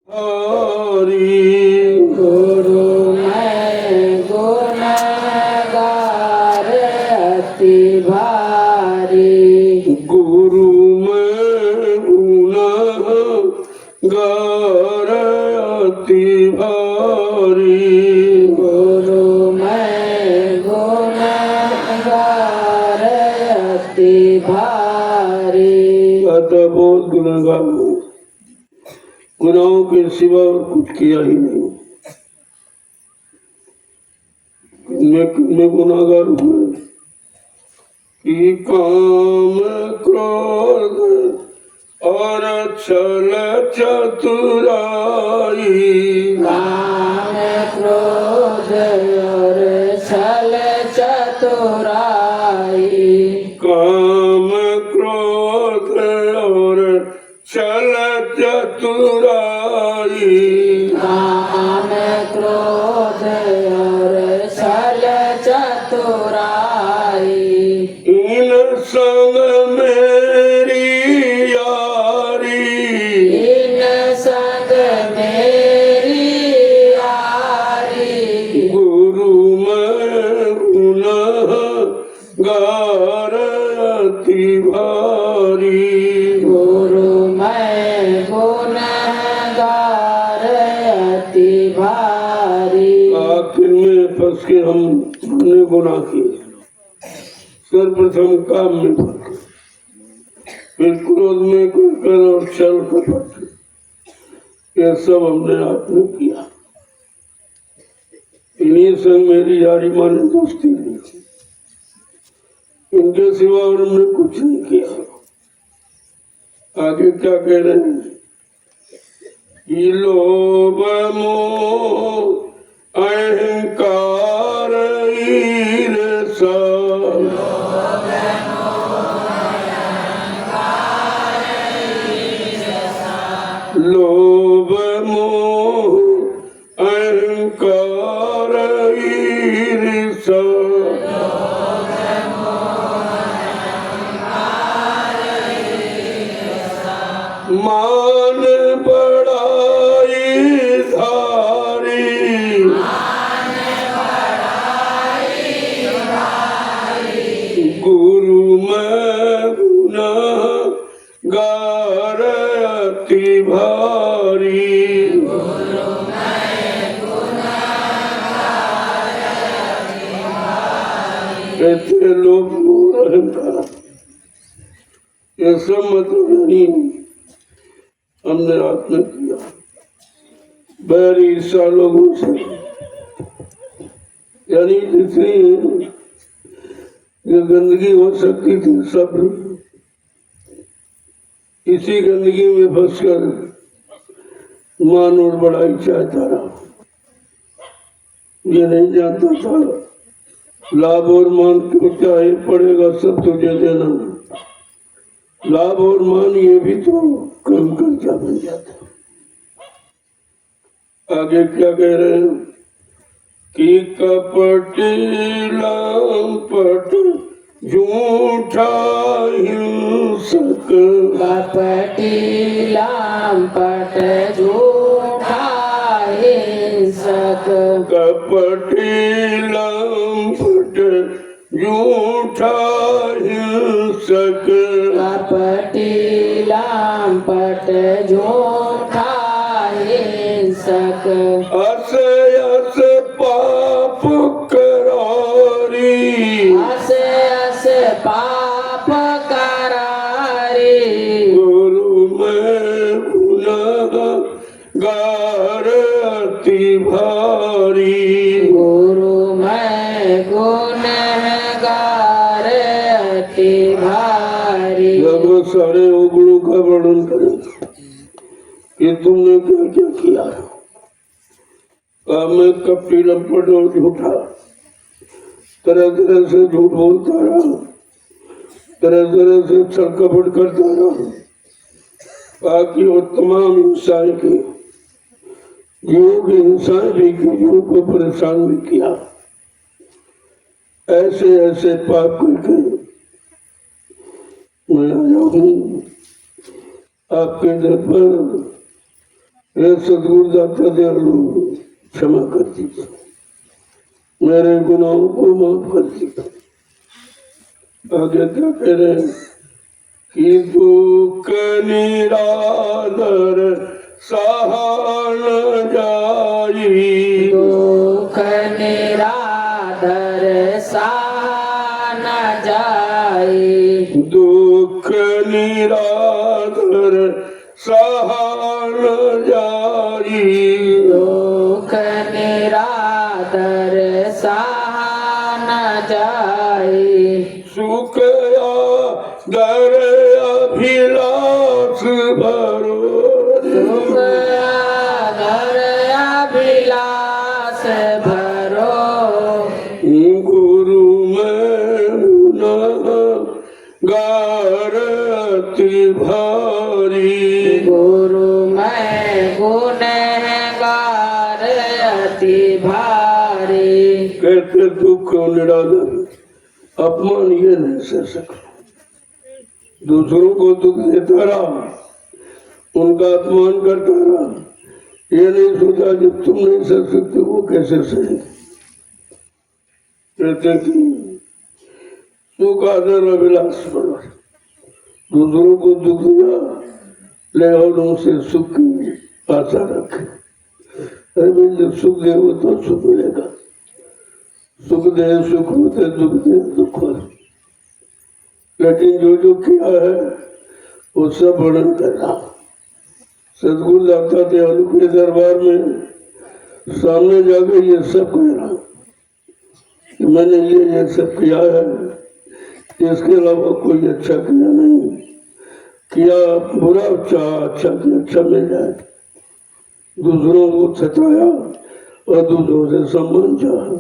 हरि गुरु मैं गुनहगार अति भारी। गुरु मैं गुनहगार अति भारी। गुरु मैं गुनहगार अति भारी। अतः बहुत गुनहगार हूँ, गुनाहों के सिवा और कुछ किया ही नहीं। मैं गुनाहगार हूँ कि काम क्रोध और छल चतुराई। काम क्रोध और छल चतुराई। काम क्रोध और छल चतुराई। काम क्रोध और छल चतुराई। इन संग मेरी यारी। इन संग मेरी यारी। गुरु मैं गुनहगार अति भारी। गुरु मैं गुनहगार अति भारी। आखिर में फंस के हमने गुनाह किए। सर्वप्रथम काम में फंस, फिर क्रोध में कर और छल कपट, ये सब हमने आपने किया। इन्हीं संग मेरी यारी माने दोस्ती नहीं, इनके सिवा और हमने कुछ नहीं किया। आगे क्या कह रहे हैं कि लोभ मोह अहंकार ईर्ष्या। लोभ मोह अहंकार ईर्ष्या। मान बड़ाई धारी। गुरु मैं गुनहगार अति भारी। ऐसे लोग अहंकार, ये सब मतलब नहीं हमने आपने किया। बैरी ईर्ष्या लोगों से, यानी जितनी जो गंदगी हो सकती थी सब इसी गंदगी में फंसकर मान और बड़ाई चाहता रहा। ये नहीं जानता था लाभ और मान क्यों चाहे पड़ेगा सब तुझे देना। लाभ और मान ये भी तो कम कर क्या बन जाता। आगे क्या कह रहे हैं कि कपटी लंपट झूठा हिंसक। कपटी लंपट झूठा हिंसक। कपटी लंपट झूठा हिंसक। कपटी लंपट झूठा हिंसक। अस अस पाप करारी। अस अस पाप करारी। गुरु मैं गुनहगार अति भारी। गुरु मैं गुनहगार अति भारी। जब सारे उगड़ों का वर्णन करें कि तुमने क्या क्या किया। मैं कपटी लंपट और झूठा, तरह तरह से झूठ बोलता रहा, तरह तरह से छल कपट करता रहा। बाकी और तमाम हिंसाएं की, जीवों की हिंसाएं भी की, जीवों को परेशान भी किया। ऐसे ऐसे पाप करके मैं आया हूँ आपके दर पर हे सदगुरु दाता दयालु क्षमा कर दीजिए, मेरे गुनाहों को माफ कर दीजिए। आगे क्या कह रहे हैं कि दुख निरादर सहा न जाई, दुख निरादर सहा न जाई, दुख निरादर सहा न जाई, दुख निरादर सहा न जाई, सुख आदर अभिलाष भरो, सुख आदर अभिलाष भरो, गुरु में गार अति भारी, गुरु मैं गुनहगार अति भारी, कहते दुख और निरादर अपमान ये नहीं सह सकता, दूसरों को दुख देता रहा, उनका अपमान करता रहा, ये नहीं सोचा जब तुम नहीं सह सकते वो कैसे सहेंगे। कहते कि सुख आदर अभिलाष बनो, दूसरों को दुख दिया ले और उनसे सुख की आशा रखे। अरे भाई जब सुख देगा तो सुख मिलेगा, सुख दे सुख होते, दुख दे दुख होते, लेकिन जो जो किया है वो सब वर्णन कर रहा। सदगुरु दाता दयालु के दरबार में सामने जाकर ये सब कह रहा कि मैंने ये सब किया है, इसके अलावा कोई अच्छा किया नहीं, किया बुरा चाह अच्छा किया, अच्छा मिल जाए, दूसरों को सताया और दूसरों से सम्मान चाहा।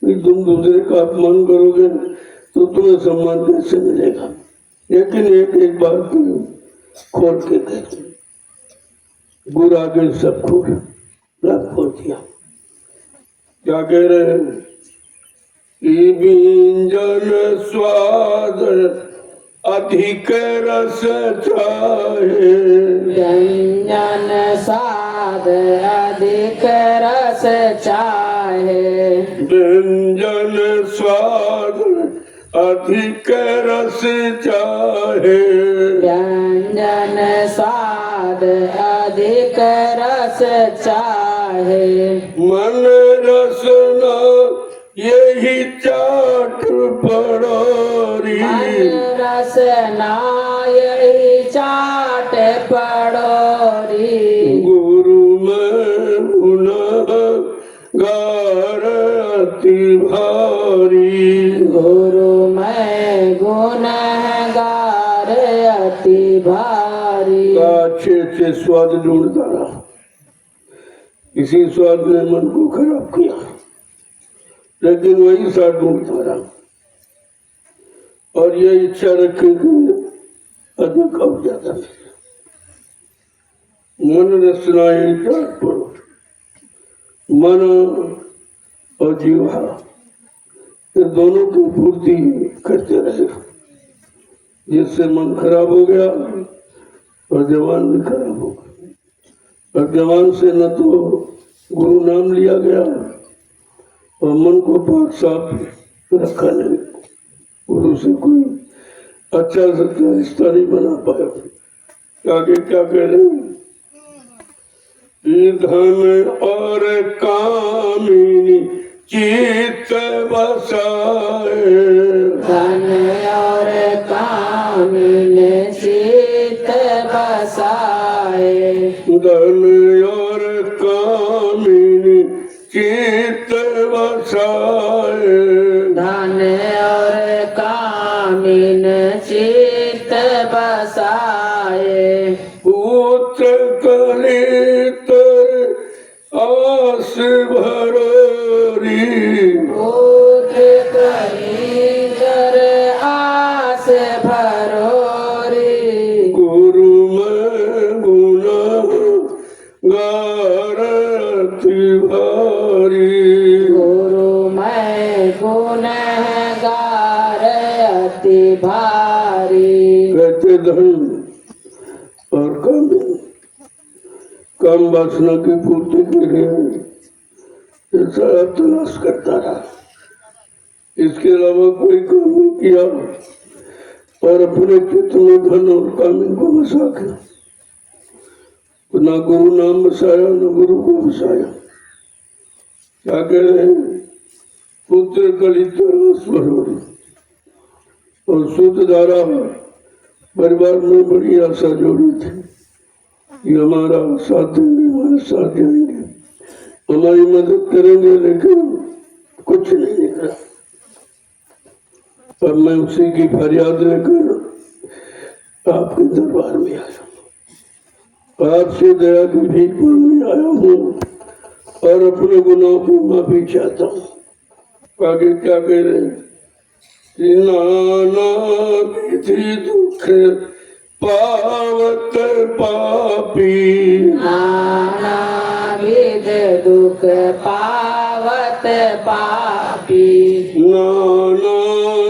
तुम दूसरे का अपमान करोगे तो तुम्हें सम्मान कैसे मिलेगा। लेकिन एक बात खोल के कहते, गुरु आगे सब खोल दिया। क्या कह रहे हैं कि व्यंजन स्वाद अधिक रस चाहे, व्यंजन स्वाद अधिक रस चाहे, व्यंजन स्वाद अधिक रस चाहे, व्यंजन स्वाद अधिक रस चाहे, मन रसना यही चाट पड़ोरी, मन रसना यही चाट पड़ोरी, गुरु में गुनहगार अति भारी, गुरु मैं गुनहगार अति भारी। अच्छे अच्छे स्वाद ढूंढता रहा, इसी स्वाद ने मन को खराब किया, लेकिन वही स्वाद ढूंढता रहा और ये इच्छा रखे कि अधिक अब ज्यादा मन रचना चाट पड़ो, मन और जीवा ये दोनों की पूर्ति करते रहे, जिससे मन खराब हो गया और जवान भी खराब हो गया। और जवान से न तो गुरु नाम लिया गया और मन को पाक साफ रखा नहीं, गुरु से कोई अच्छा सच्चा रिश्ता नहीं बना पाया। आगे क्या कह रहे हैं कि धन और कामिनी चित्त बसाए, धन और कामिन चित्त बसाए, धन और कामिनी चित्त बसाए, धन और कामिन चित्त बसाए, पुत्र कलेतर आस भरोरी, पुत्र कलेतर आस भरोरी, गुरु में गुनहगार अति भारी, गुरु मैं गुनहगार अति भारी। कहते धन और कामिनी काम वासना की पूर्ति के लिए सारा तलाश करता रहा, इसके अलावा कोई काम नहीं किया और अपने चित्त में धन और काम इनको बसा के ना गुरु नाम बसाया न गुरु को बसाया। क्या कह रहे हैं? पुत्र कलितर स्वरूप और सूत धारा परिवार में बड़ी आशा जोड़ी थी कि हमारा साथ देंगे, हमारे साथ जाएंगे, हमारी मदद करेंगे, लेकिन कुछ नहीं निकला। अब मैं उसी की फरियाद लेकर आपके दरबार में आया, आपसे दया की भीख मांगने आया हूँ और अपने गुनाहों की माफी चाहता हूँ। आगे क्या कह रहे हैं? नाना विधि दुख पावत पापी, नाना विध दुख पावत पापी, नाना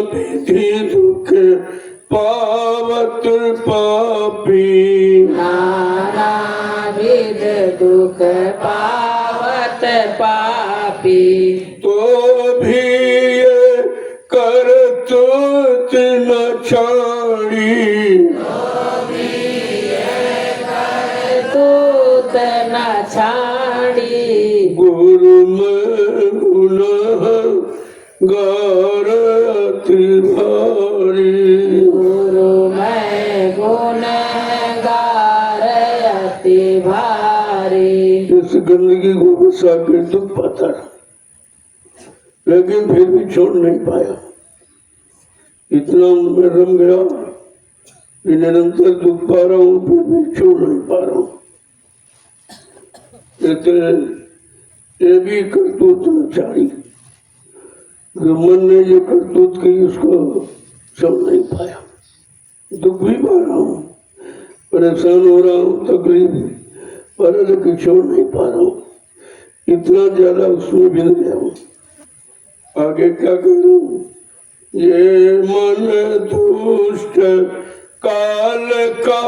विधि दुख पावत पापी, नाना विध दुख पावत पापी, तो भी ये करतूत न छाड़ी, तूत न छाड़ी, गुरु में गुनाह गारती भारी, गुरु मैं गुनहगार अति भारी। इस गंदगी को बसा के दुख पाता रहा, लेकिन फिर भी छोड़ नहीं पाया। इतना उनमें रम गया कि निरंतर दुख पा रहा हूँ, फिर भी छोड़ नहीं पा रहा हूँ। ये भी करतूत नचारी, जो मन ने ये करतूत की उसको छोड़ नहीं पाया। दुख भी पा रहा हूँ, परेशान हो रहा हूँ, तकलीफ पर लेकिन छोड़ नहीं पा रहा हूँ। इतना ज्यादा उसमें बिल गया हूँ। आगे क्या करूं? ये मन दुष्ट काल का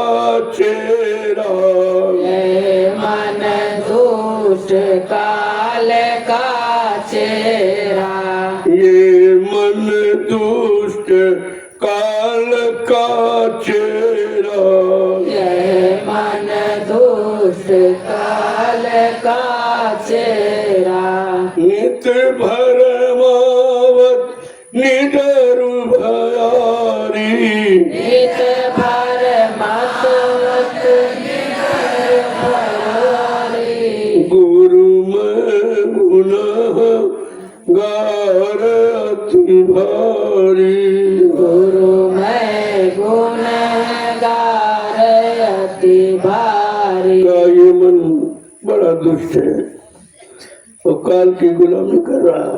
चेहरा, ये मन दुष्ट काल का चेहरा, ये मन दुष्ट काल का चेहरा, ये मन दुष्ट काल का चेहरा, नित भरमावत निडर भयारी, नित भर मतवत निडर भयारी, गुरु में गुनाह गार अति भारी, गुरु मैं गुनहगार अति भारी। का ये मन बड़ा दुष्ट है और काल की गुलामी कर रहा,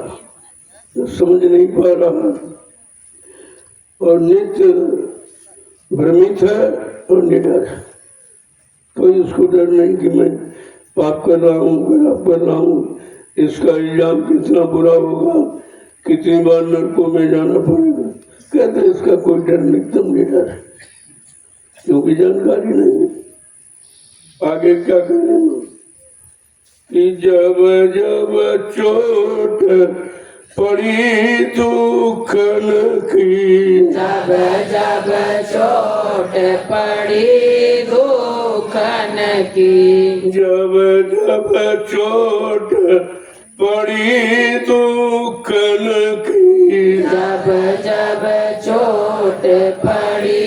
समझ नहीं पा रहा और नित्य भ्रमित है और निडर है। कोई उसको डर नहीं कि मैं पाप कर रहा हूँ, खराब कर रहा हूँ, इसका इल्जाम कितना बुरा होगा, कितनी बार नरकों में जाना पड़ेगा। कहते इसका कोई डर नहीं, एकदम निडर है, क्योंकि जानकारी नहीं। आगे क्या करेंगे कि जब जब चोट पड़ी दुखन की, जब जब चोट पड़ी दुखन की, जब जब चोट पड़ी दुखन की, जब जब चोट पड़ी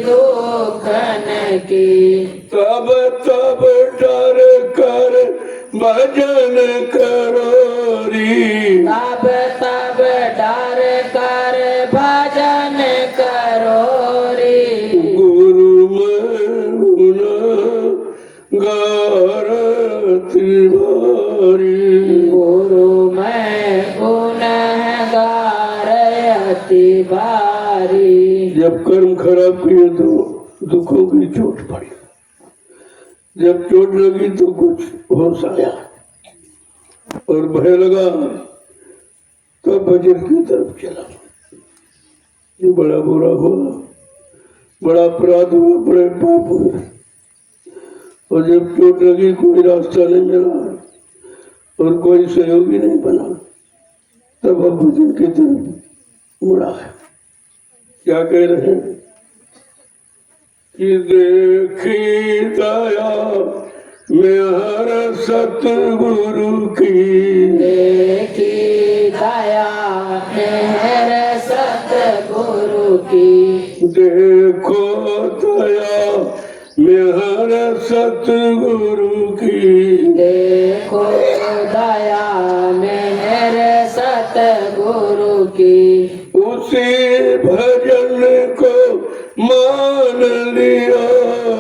दुखन की, तब तब डर कर भजन करो री, तब तब डर कर भजन करो रे, गुरु में गुनाह गार अति भारी, गुरु मैं गुनहगार अति भारी। जब कर्म खराब किए तो दुखों की चोट पड़ी, जब चोट लगी तो कुछ होश आया और भय लगा, तब भजन की तरफ चला। ये बड़ा बुरा हुआ, बड़ा अपराध हुआ, बड़े पाप हुए। और जब चोट लगी कोई रास्ता नहीं मिला और कोई सहयोगी नहीं बना, तब अब भजन की तरफ मुड़ा है। क्या कह रहे हैं कि देखी दया में हर सतगुरु की, देखी दया मेरे सतगुरु की, देखो दया में हर सतगुरु की, देखो दया मेरे सतगुरु की, उसी भजन को मान लिया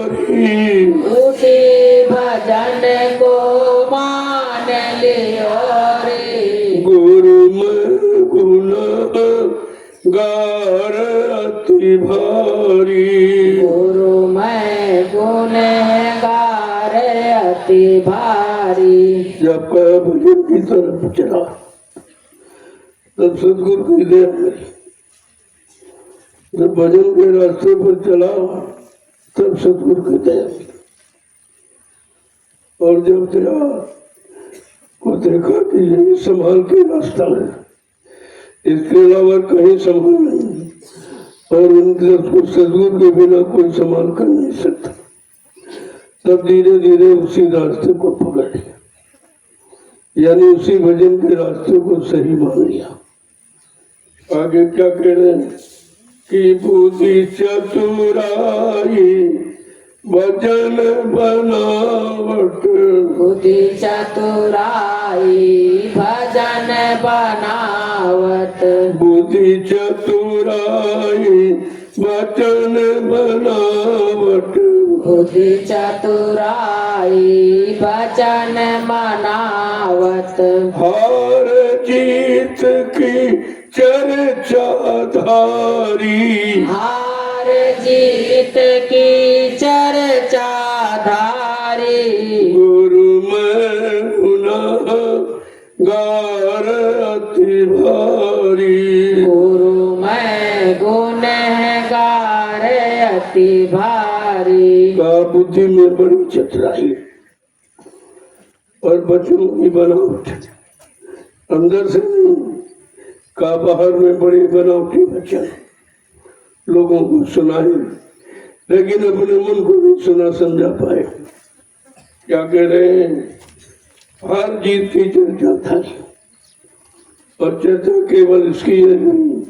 री, उसी भजन को मान लियो रे, गुरु में गुनाह गार अति भारी, गुरु मैं गुनहगार अति भारी। जब भजन की तरफ चला तब सदगुरु की दया मिली। जब भजन के रास्ते पर चला तब सदगुरु की दया मिली। और जब दया को देखा कि यही संभाल के रास्ता है, इसके अलावा कहीं संभाल नहीं और उनके सदगुरु के बिना कोई संभाल कर नहीं सकता, तब धीरे धीरे उसी रास्ते को पकड़ लिया, यानी उसी भजन के रास्ते को सही मान लिया। आगे क्या कह रहे हैं कि बुद्धि चतुराई भजन बनावट, बुद्धि चतुराई भजन बनावत, बुद्धि चतुराई भजन बनावट, बुद्धि चतुराई भजन बनावत, हार जीत की चर्चा धारी, हार जीत की चर्चा धारी, गुरु में गुनाह गार अति भारी, गुरु मैं गुनहगार अति भारी। का बुद्धि में बड़ी चतुराई और बच्चों की बनावट, अंदर से नहीं का बाहर में बड़ी बनावटी वचन लोगों को सुनाए, लेकिन अपने मन को नहीं सुना समझा पाए। क्या कह रहे हैं, हार जीत की चर्चा था और चर्चा केवल इसकी है नहीं,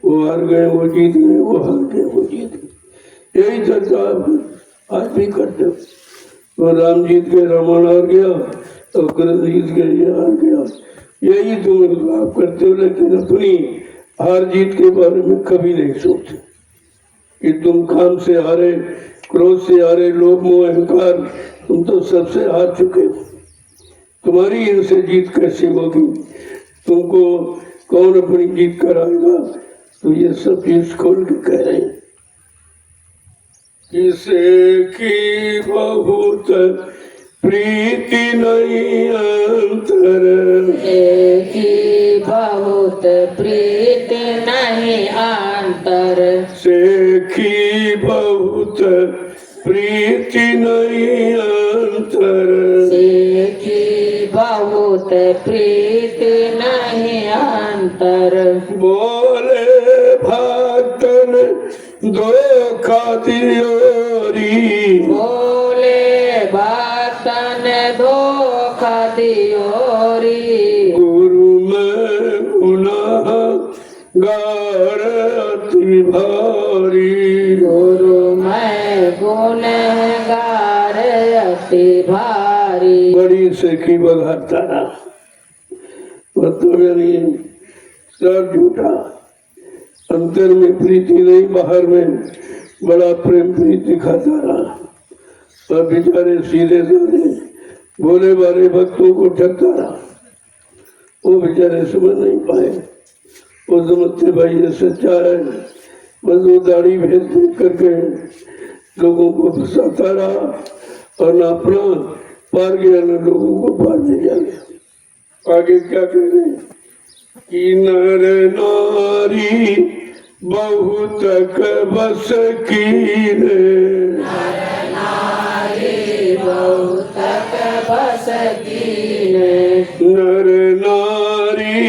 वो हार गए वो जीत गए, वो हार गए वो जीत गए, यही चर्चा आज भी करते हो। तो राम जीत गए, रावण हार गया, तो कृष्ण जीत गए, ये हार गया, यही तुम लाभ करते हो, लेकिन अपनी हार जीत के बारे में कभी नहीं सोचते कि तुम काम से हारे, क्रोध से हारे, लोभ मोह अहंकार, तुम तो सबसे हार चुके हो। तुम्हारी इनसे जीत कैसे होगी, तुमको कौन अपनी जीत कराएगा। तो ये सब चीज खोल के कह रहे हैं, किसे की बहुत प्रीति नहीं अंतर, की बहुत प्रीति नहीं अंतर, सेखी बहुत प्रीति नहीं अंतर, की बहुत प्रीति नहीं अंतर, बोले भक्तन धोखा दियोरी, बोले भक्तन धोखा दियोरी, गुरु में गुनाह गार अति भारी, गुरु मैं गुनहगार अति भारी। बड़ी सेखी बघाता रहा, मतलब यानी सब झूठा, अंतर में प्रीति नहीं, बाहर में बड़ा प्रेम प्रीति खाता रहा और बेचारे सीधे साधे भोले बारे भक्तों को ठगता रहा। वो बेचारे समझ नहीं पाए, वो समझते भाई ये सच्चा है, बस वो दाढ़ी भेज भेज करके लोगों को फंसाता रहा और ना अपना पार गया न लोगों को पार दिया गया। आगे क्या कह रहे हैं कि नर नारी बहुत बस की रे, बहुतक बस कीने नर नारी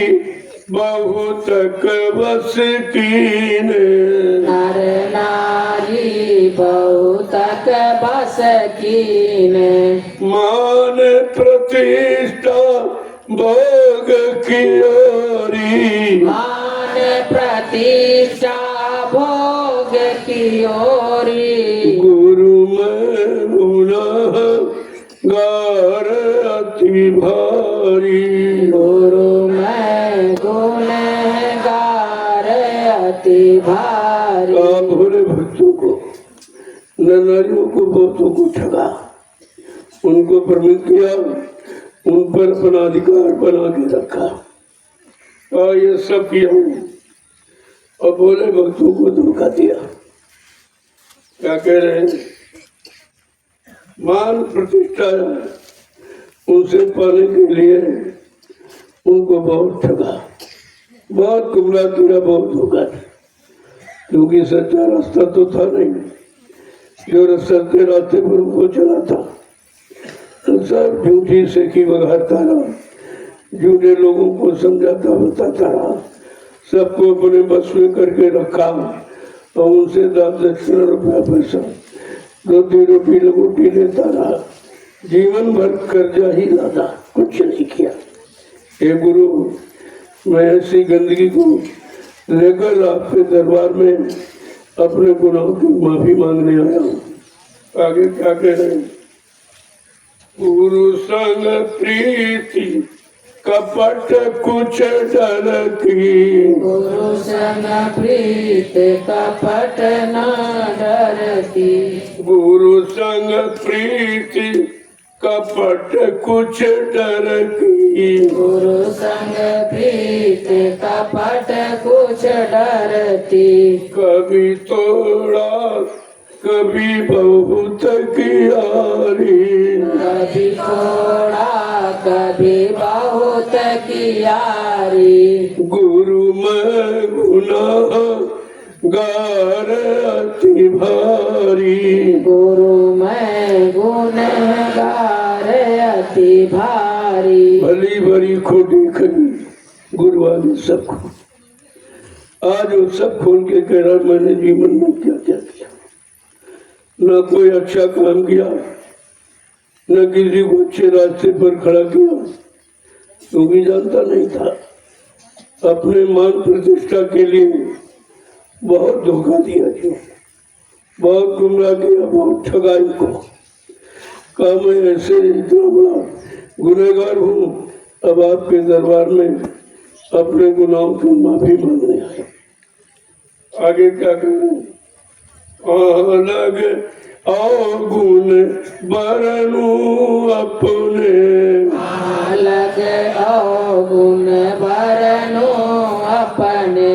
बहुतक बस कीने नर नारी बहुतक बस कीने मान प्रतिष्ठा भोग की ओरी मान प्रतिष्ठा भोग की ओरी गुरु में गुनाह गार अति भारी गुरु मैं गुनहगार अति भारी आप भोले भक्तों को न नारियों को बहुतों को ठगा उनको प्रमित किया उन पर अपना अधिकार बना के रखा और ये सब किया और भोले भक्तों को धोखा दिया। क्या कह रहे हैं? मान प्रतिष्ठा उनसे पाने के लिए उनको बहुत ठगा बहुत गुमराह किया बहुत धोखा क्योंकि सच्चा रास्ता तो था नहीं जो सच्चे रास्ते पर उनको चला था तो सब झूठी से की बघारता रहा झूठे लोगों को समझाता बताता रहा सबको अपने बस में करके रखा और उनसे 10 दक्षिणा रुपया पैसा रोटी रोटी लगोटी लेता रहा जीवन भर कर्जा ही लादा कुछ नहीं किया। हे गुरु मैं ऐसी गंदगी को लेकर आपके दरबार में अपने गुनाहों की माफी मांगने आया हूँ। आगे क्या कह रहे हैं? गुरु संग प्रीति कपट कुछ डर की गुरु संग प्रीत कपट न डरती गुरु संग प्रीति कपट कुछ डर की गुरु संग प्रीत कपट कुछ डरती कभी थोड़ा कभी बहुत कियारी कभी थोड़ा कभी बहुत कियारी गुरु में गुनाह गार अति भारी गुरु मैं गुनहगार अति भारी भली भरी खोटी खरी गुरु वाले सबको आज वो सब खोल के कह रहा मैंने जीवन में क्या क्या किया न कोई अच्छा काम किया न किसी को अच्छे रास्ते पर खड़ा किया क्योंकि जानता नहीं था अपने मान प्रतिष्ठा के लिए बहुत धोखा दिया जी बहुत गुमराह किया बहुत ठगाई को कहा मैं ऐसे इतना बड़ा गुनहगार हूँ अब आपके दरबार में अपने गुनाहों की माफी मांगने आए। आगे क्या करें? अलग गुण बरनू अपने अलग गुण बरनो अपने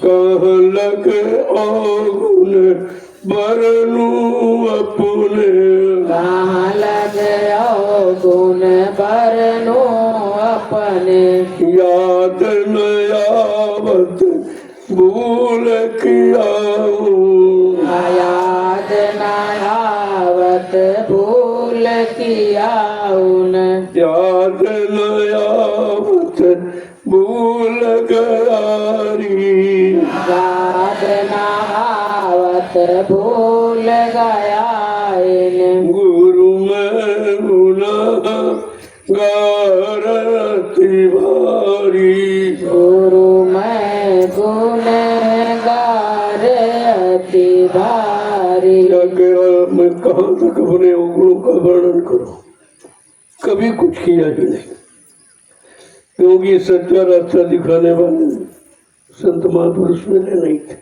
कह लग गुण बरनू अपने कहाँ लग गुण बरनो अपने याद न आवत भूल किया याद न आवत भूल किया याद न आवत भूल गयारी याद न आवत भूल गया गुरु में गुनाह गारती भारी गुरु मैं गुनहगार अति भारी अगर मैं कहाँ तक अपने अवगुणों का वर्णन करूं कभी कुछ किया ही नहीं क्योंकि सच्चा रास्ता दिखाने वाले संत महापुरुष मेरे नहीं थे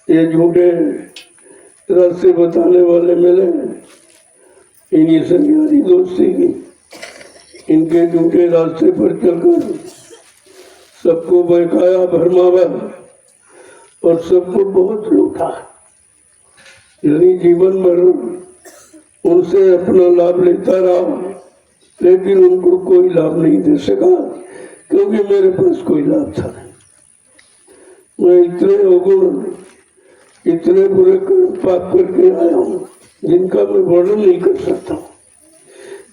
ये झूठे रास्ते बताने वाले मिले इन्हीं संज्ञानी दोस्ती की इनके झूठे रास्ते पर चलकर सबको बहकाया भरमावा और सबको बहुत लूटा यानी जीवन भर उनसे अपना लाभ लेता रहा लेकिन उनको कोई लाभ नहीं दे सका क्योंकि मेरे पास कोई लाभ था नहीं। मैं इतने अवगुण इतने बुरे कर्म पाप करके आया हूँ जिनका मैं वर्णन नहीं कर सकता,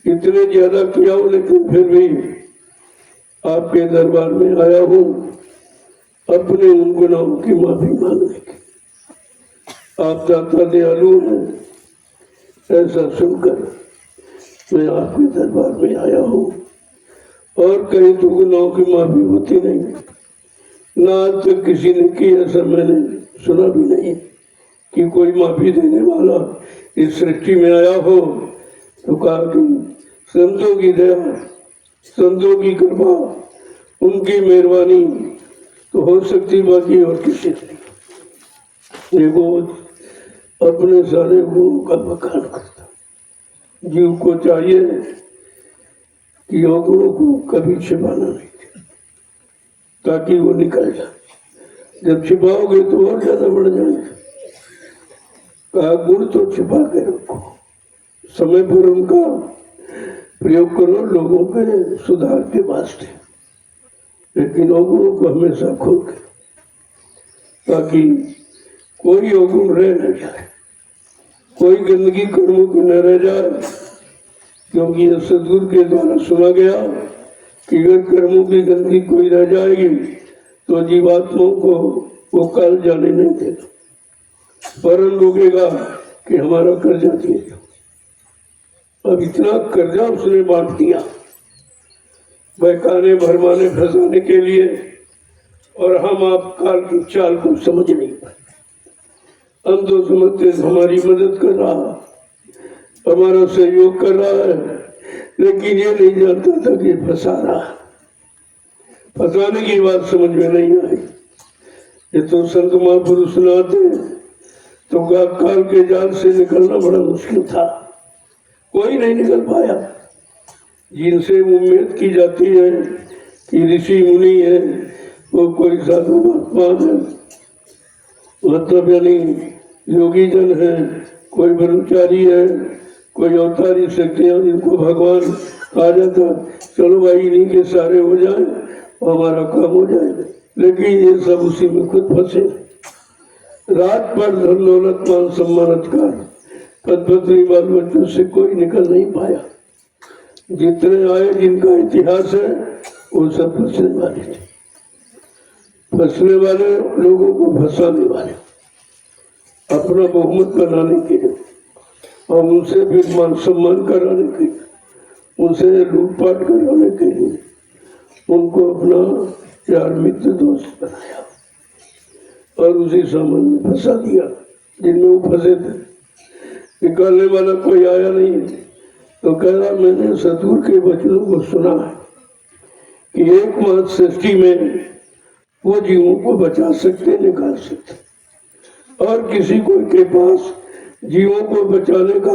इतने ज्यादा किया हूं, लेकिन फिर भी आपके दरबार में आया हूं अपने उन गुनाहों की माफी मांगने की। आप दाता दयालु हैं, ऐसा सुनकर मैं आपके दरबार में आया हूं। और कहीं तो गुनाहों की माफी होती नहीं, ना आज तक किसी ने की, ऐसा मैंने सुना भी नहीं कि कोई माफी देने वाला इस सृष्टि में आया हो। तो कहा कि संतों की दया, संतों की कृपा, उनकी मेहरबानी तो हो सकती, बाकी और किसी नहीं। देखो, अपने सारे गुणों का बखान करता। जीव को चाहिए कि अवगुणों को कभी छिपाना नहीं, ताकि वो निकल जाए। जब छिपाओगे तो और ज्यादा बढ़ जाएंगे। कहा गुण तो छिपा के रखो, समय पर उनका प्रयोग करो लोगों के सुधार के वास्ते, लेकिन अवगुणों को हमेशा खोल के, ताकि कोई अवगुण रह न जाए, कोई गंदगी कर्मों की न रह जाए। क्योंकि यह सदगुरु के द्वारा सुना गया कि अगर कर्मों की गंदगी कोई रह जाएगी तो जीवात्माओं को वो काल जाने नहीं देगा, वरन रोकेगा कि हमारा कर्जा दिए जाओ। अब इतना कर्जा उसने बांट दिया बहकाने भरमाने फंसाने के लिए, और हम आप काल की चाल को समझ नहीं पाए। हम तो समझते हमारी मदद कर रहा, हमारा सहयोग कर रहा है, लेकिन ये नहीं जानता था कि फंसा रहा। फंसाने की बात समझ में नहीं आई। ये तो संत महापुरुष सुनाते तो काल के जाल से निकलना बड़ा मुश्किल था, कोई नहीं निकल पाया। जिनसे उम्मीद की जाती है कि ऋषि मुनि है, वो कोई साधु महात्मा है, मतलब यानी योगी जन है, कोई ब्रह्मचारी है, कोई अवतारी शक्तियां जिनको भगवान कहा जाता, चलो भाई इन्हीं के सारे हो जाए और हमारा काम हो जाएगा। लेकिन ये सब उसी में खुद फंसे। रात पर धन दौलत मान सम्मान अधिकार पद पत्नी बाल बच्चों से कोई निकल नहीं पाया। जितने आए जिनका इतिहास है वो सब फंसने वाले थे, फंसने वाले लोगों को फंसाने वाले, अपना बहुमत बनाने के लिए और उनसे फिर मान सम्मान कराने के लिए, उनसे लूटपाट कराने के लिए उनको अपना यार मित्र दोस्त बनाया और उसी सामान में फंसा दिया जिनमें वो फंसे थे। निकालने वाला कोई आया नहीं। तो कह रहा मैंने सतगुरु के वचनों को सुना है कि एकमात्र सृष्टि में वो जीवों को बचा सकते, निकाल सकते, और किसी को के पास जीवों को बचाने का,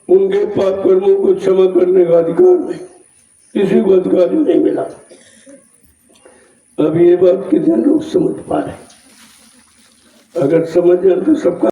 उनके पाप कर्मों को क्षमा करने का अधिकार नहीं, किसी को अधिकार नहीं मिला। अब ये बात कितने लोग समझ पा रहे? अगर समझ जाए तो सबका